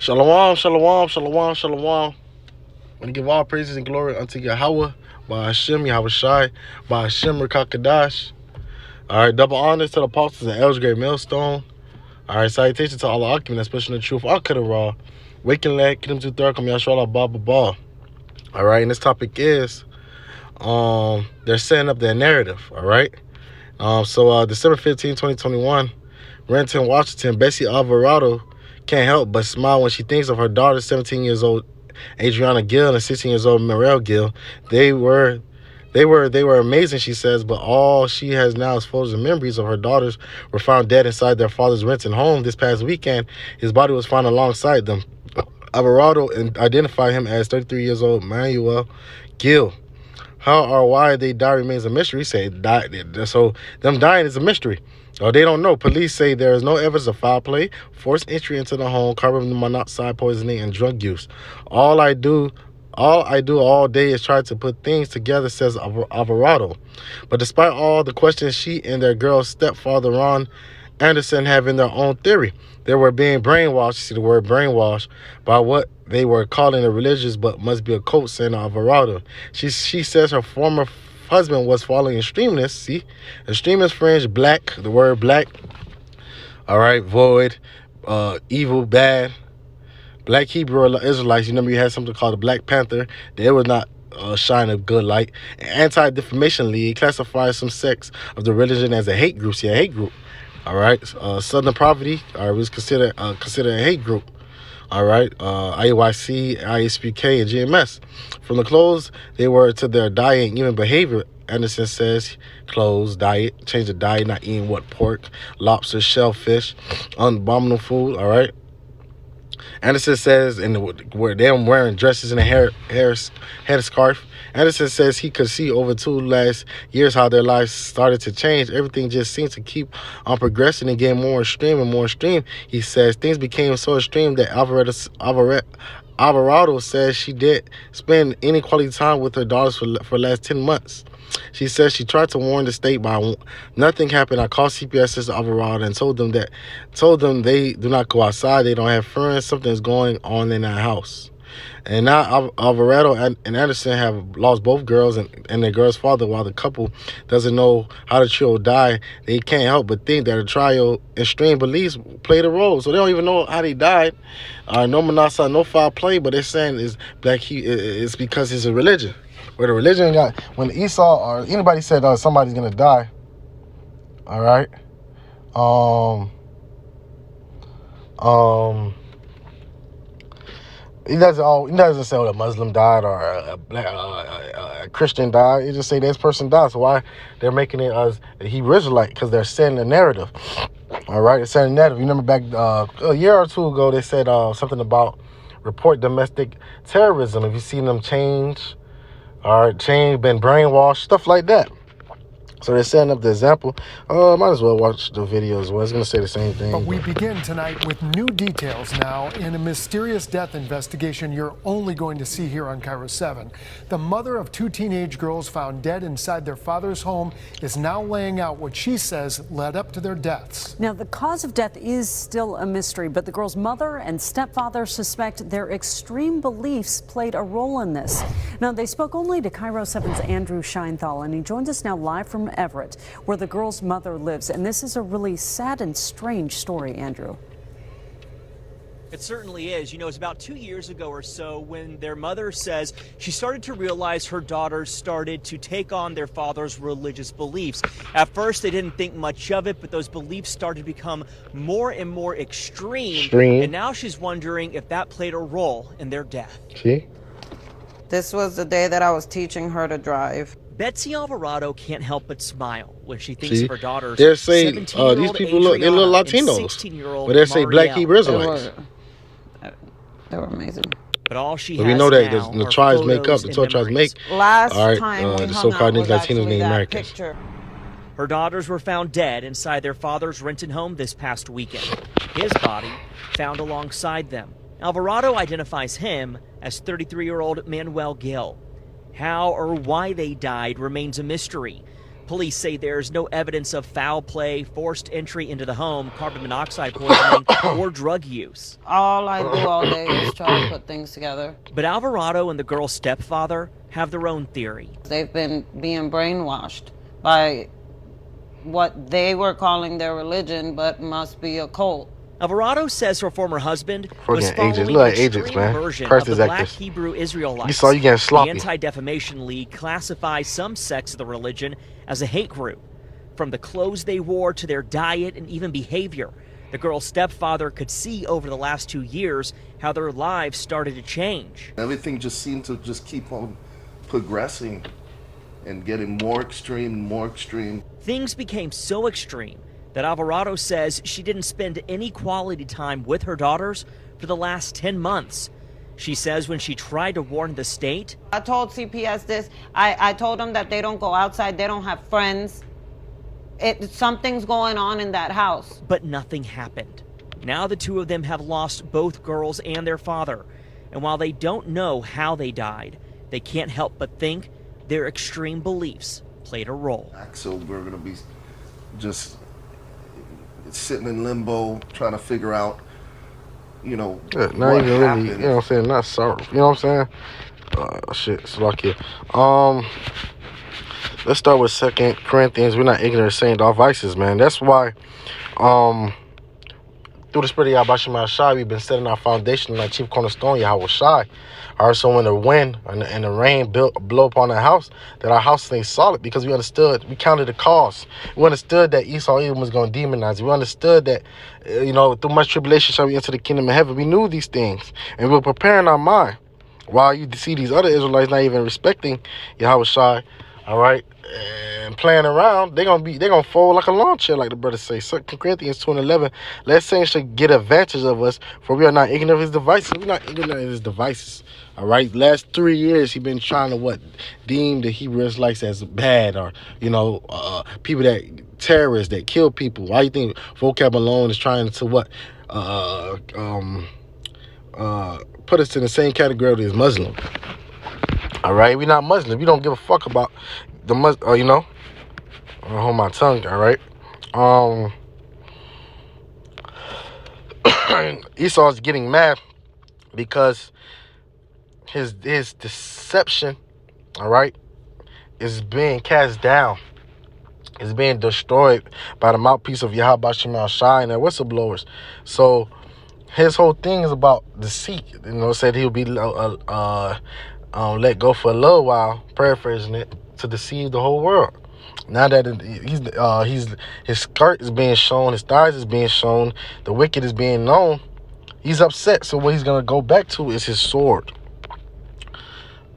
Shalom, shalom, shalom, shalom. When you give all praises and glory unto Yahweh, by Hashem, Yahweh Shai, by Hashem, Rakakadash. All right, double honors to the apostles and elders, great millstone. All right, salutations to all the occupants, especially in the truth. Akadara, waking leg, Kiddim to third, come Yashwallah, Baba. All right, and this topic is, they're setting up their narrative. All right. So December 15, 2021, Renton, Washington, Bessie Alvarado can't help but smile when she thinks of her daughter, 17 years old, Adriana Gill, and 16 years old, Morel Gill. They were amazing, she says, but all she has now is photos and memories of her daughters were found dead inside their father's Renton home this past weekend. His body was found alongside them. Alvarado identified him as 33 years old, Manuel Gill. How or why they died remains a mystery. Say died, so them dying is a mystery. Or they don't know. Police say there is no evidence of foul play, forced entry into the home, carbon monoxide poisoning, and drug use. All I do all day is try to put things together, says Alvarado. But despite all the questions, she and their girl's stepfather, Ron Anderson, having their own theory. They were being brainwashed, see the word brainwashed, by what they were calling a religious but must be a cult, saying Alvarado. She says her former husband was following extremists, see? Extremist fringe, black, the word black, all right, void, evil, bad. Black Hebrew Israelites, you remember you had something called the Black Panther. They were not shine a good light. Anti-Defamation League classifies some sects of the religion as a hate group. See, a hate group. All right. Southern Poverty was considered a hate group. All right. IUIC, ISPK, and GMS. From the clothes they were to their diet and even behavior, Anderson says clothes, diet, change the diet, not eating pork, lobster, shellfish, abominable food. All right. Anderson says, where they're wearing dresses and a head scarf. Anderson says he could see over 2 last years how their lives started to change. Everything just seems to keep on progressing and getting more extreme and more extreme. He says things became so extreme that Alvarado says she did spend any quality time with her daughters for the last 10 months. She says she tried to warn the state, but nothing happened. I called CPS, says Alvarado, and told them they do not go outside. They don't have friends. Something's going on in that house. And now Alvarado and Anderson have lost both girls and their girl's father. While the couple doesn't know how the trio died, they can't help but think that the trial extreme beliefs played a role. So they don't even know how they died. No monoxide, no foul play, but they're saying it's because it's a religion. Where the religion got, when Esau or anybody said somebody's gonna die, all right, he doesn't say a Muslim died or a Christian died. He just say this person died. So why they're making it as a Hebrew Israelite? Because they're setting the narrative. All right, they're setting the narrative. You remember back a year or two ago, they said something about report domestic terrorism. Have you seen them change? All right, been brainwashed, stuff like that. So they're setting up the example. Might as well watch the video as well. It's going to say the same thing. But we begin tonight with new details now in a mysterious death investigation you're only going to see here on KIRO 7. The mother of 2 teenage girls found dead inside their father's home is now laying out what she says led up to their deaths. Now, the cause of death is still a mystery, but the girls' mother and stepfather suspect their extreme beliefs played a role in this. Now, they spoke only to KIRO 7's Andrew Scheinthal, and he joins us now live from Everett, where the girl's mother lives. And this is a really sad and strange story, Andrew. It certainly is. You know, it's about 2 years ago or so when their mother says she started to realize her daughters started to take on their father's religious beliefs. At first, they didn't think much of it, but those beliefs started to become more and more extreme. And now she's wondering if that played a role in their death. See? This was the day that I was teaching her to drive. Betsy Alvarado can't help but smile when she thinks of her daughters. They're saying these people look Latinos, but they say Black Hebrew Israelites. They were amazing. But all she but has we know that now the tribes make up. The 12 tribes make. Last all right, time the so-called Latinos, Native Americans. Picture. Her daughters were found dead inside their father's Renton home this past weekend. His body found alongside them. Alvarado identifies him as 33-year-old Manuel Gill. How or why they died remains a mystery. Police say there's no evidence of foul play, forced entry into the home, carbon monoxide poisoning, or drug use. All I do all day is try to put things together. But Alvarado and the girl's stepfather have their own theory. They've been being brainwashed by what they were calling their religion, but must be a cult. Alvarado says her former husband was Fucking following agents. Look an like agents, extreme man. version of Crisis the Black actors. Hebrew Israelites. You saw you getting sloppy. The Anti-Defamation League classifies some sects of the religion as a hate group. From the clothes they wore to their diet and even behavior, the girl's stepfather could see over the last 2 years how their lives started to change. Everything just seemed to just keep on progressing and getting more extreme, more extreme. Things became so extreme that Alvarado says she didn't spend any quality time with her daughters for the last 10 months. She says when she tried to warn the state, I told CPS this. I told them that they don't go outside, they don't have friends. Something's going on in that house. but nothing happened. Now the two of them have lost both girls and their father. And while they don't know how they died, they can't help but think their extreme beliefs played a role. So we're going to be just sitting in limbo, trying to figure out, you know, Not what even really, happened. you know what I'm saying? Not sorry. You know what I'm saying? Shit, it's lucky. Let's start with 2 Corinthians. We're not ignorant of saying our vices, man. That's why, through the spirit of Yahweh Shai, we've been setting our foundation in our chief cornerstone, Yahweh Shai. All right, so when the wind and the rain blow upon our house, that our house stays solid, because we understood, we counted the cost. We understood that Esau Edom was going to demonize. We understood that, through much tribulation shall we enter the kingdom of heaven. We knew these things, and we were preparing our mind. While you see these other Israelites not even respecting Yahweh Shai, all right, and playing around, they're gonna fold like a lawn chair, like the brothers say. 2 Corinthians 2:11. Let Satan should get advantage of us, for we are not ignorant of his devices. We're not ignorant of his devices. All right. Last 3 years, he been trying to deem the Hebrew Israelites as bad, or people that terrorists that kill people. Why do you think vocab alone is trying to put us in the same category as Muslim? All right, we're not Muslim. We don't give a fuck about the Muslim. I'll hold my tongue. All right. Esau's getting mad because his deception, all right, is being cast down. It's being destroyed by the mouthpiece of Yahweh Shemal Shai and their whistleblowers. So his whole thing is about deceit. Said he'll be let go for a little while, paraphrasing it, to deceive the whole world. Now that his skirt is being shown, his thighs is being shown, the wicked is being known, he's upset. So what he's gonna go back to is his sword.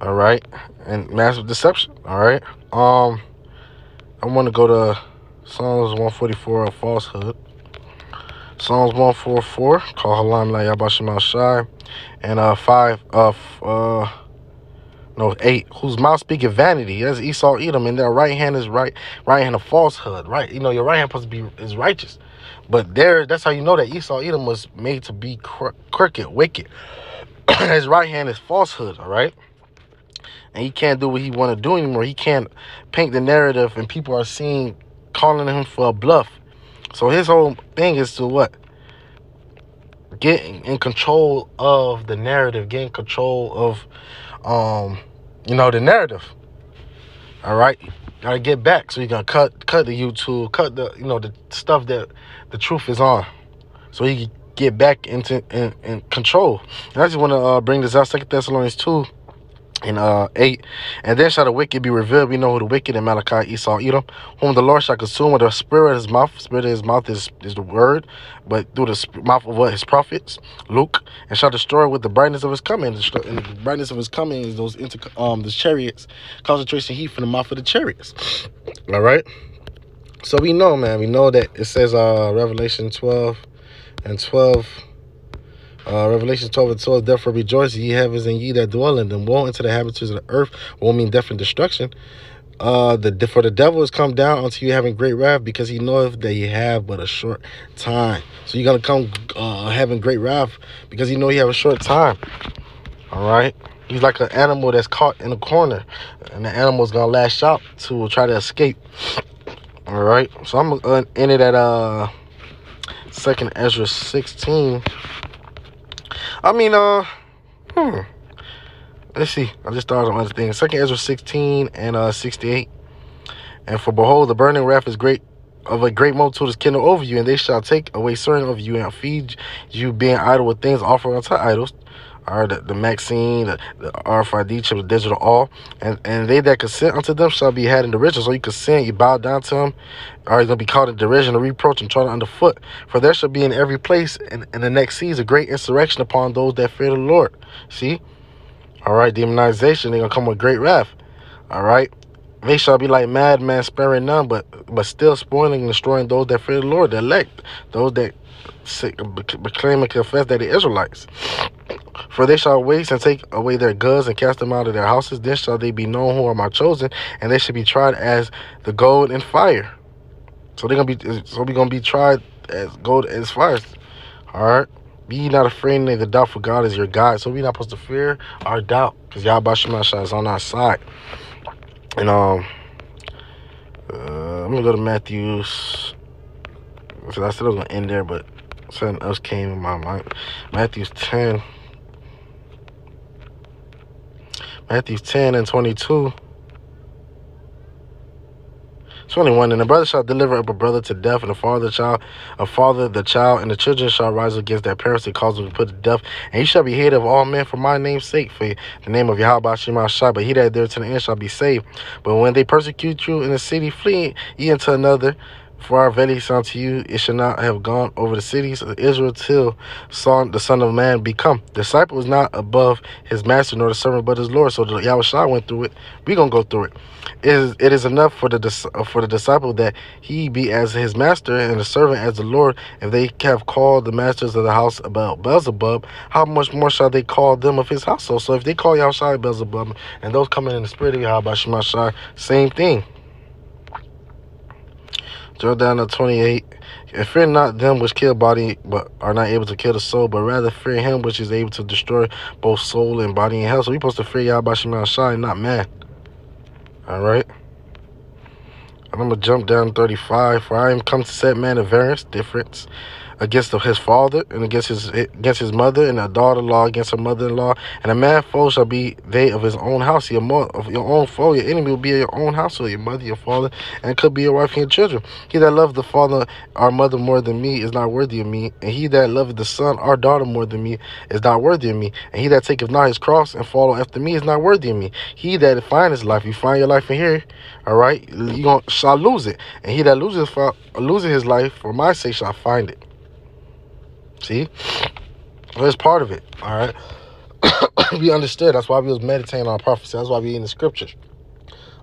All right, and massive deception. All right. I want to go to Psalms 144 of falsehood. Psalms 144, call Halam La Yabashim Shai, and 8, whose mouth speaketh vanity. That's Esau Edom, and their right hand is right hand of falsehood. Right, your right hand supposed to be is righteous, but that's how you know that Esau Edom was made to be crooked, wicked. His right hand is falsehood. All right, and he can't do what he want to do anymore. He can't paint the narrative, and people are calling him for a bluff. So his whole thing is to get in control of the narrative, get in control of the narrative. All right, gotta get back. So you're gonna cut the YouTube, cut the the stuff that the truth is on, so he can get back into in control. And I just want to bring this out, 2 Thessalonians 2 and 8. And then shall the wicked be revealed. We know who the wicked in Malachi, Esau, Edom, whom the Lord shall consume with the spirit of his mouth. Spirit of his mouth is the word, but through the mouth of his prophets, Luke, and shall destroy with the brightness of his coming. And the brightness of his coming is the chariots, concentration heat from the mouth of the chariots. All right. So we know, man. We know that it says Revelation 12 and 12. Revelation 12 and 12, therefore rejoice, ye heavens, and ye that dwell in them. Woe unto the inhabitants of the earth, won't mean death and destruction. For the devil is come down unto you having great wrath, because he knoweth that ye have but a short time. So you're going to come having great wrath because you know you have a short time. All right. He's like an animal that's caught in a corner, and the animal's gonna lash out to try to escape. All right, so I'm gonna end it at 2nd Ezra 16. Let's see. I just thought of other things. 2nd Ezra 16 and 68. And for behold, the burning wrath is great of a great multitude is kindled over you, and they shall take away certain of you and feed you, being idle with things offered unto idols. Or the Maxine, the RFID chip, the digital all, and they that consent unto them shall be had in derision. So you consent, you bow down to them, or you're gonna be caught in derision, or reproach, and trodden underfoot. For there shall be in every place in the next season a great insurrection upon those that fear the Lord. See, all right, demonization. They're gonna come with great wrath. All right, they shall be like madmen, sparing none, but still spoiling and destroying those that fear the Lord, the elect, those that proclaim and confess that the Israelites. For they shall waste and take away their goods and cast them out of their houses. Then shall they be known who are my chosen, and they shall be tried as the gold and fire. So we're gonna be tried as gold as fire. All right. Be ye not afraid, neither doubt, for God is your God. So we're not supposed to fear or doubt, because Yahweh Shemashah is on our side. And I'm gonna go to Matthew's. So I said I was gonna end there, but something else came in my mind. Matthew's 10 and 22. 21. And the brother shall deliver up a brother to death, and the father the child, and the children shall rise against their parents and cause them to put to death. And you shall be hated of all men for my name's sake, for the name of Yahweh Shemashah. But he that there to the end shall be saved. But when they persecute you in the city, flee ye into another. For our verily say unto you, it shall not have gone over the cities of Israel till the Son of Man be come. The disciple is not above his master, nor the servant but his Lord. So the Yahushua went through it. We're going to go through it. It is enough for the disciple that he be as his master and the servant as the Lord. If they have called the masters of the house about Beelzebub, how much more shall they call them of his household? So if they call Yahushua Beelzebub, and those coming in the spirit of Yahweh Shemashah, same thing. Drill down to 28. And fear not them which kill body, but are not able to kill the soul, but rather fear him which is able to destroy both soul and body in hell. So we're supposed to fear Yahweh Shemashah, not man. Alright? And I'm going to jump down to 35. For I am come to set man a variance, difference, against his father, and against his mother, and a daughter-in-law against her mother-in-law. And a man foe shall be they of his own house. Of your own foe, your enemy will be your own household, your mother, your father, and it could be your wife and your children. He that loveth the father or mother more than me is not worthy of me. And he that loveth the son or daughter more than me is not worthy of me. And he that taketh not his cross and follow after me is not worthy of me. He that find his life, you find your life in here, all right, you shall lose it. And he that loses his life for my sake shall find it. See? Well, it's part of it, all right? We understood. That's why we was meditating on prophecy. That's why we in the scriptures.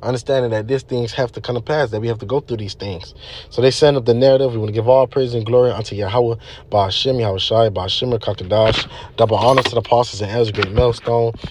Understanding that these things have to come to pass, that we have to go through these things. So they send up the narrative. We want to give all praise and glory unto Yahweh, Ba'ashem, Yahushai, Ba'ashem, Kakadash. Double honor to the apostles and elders, great millstone.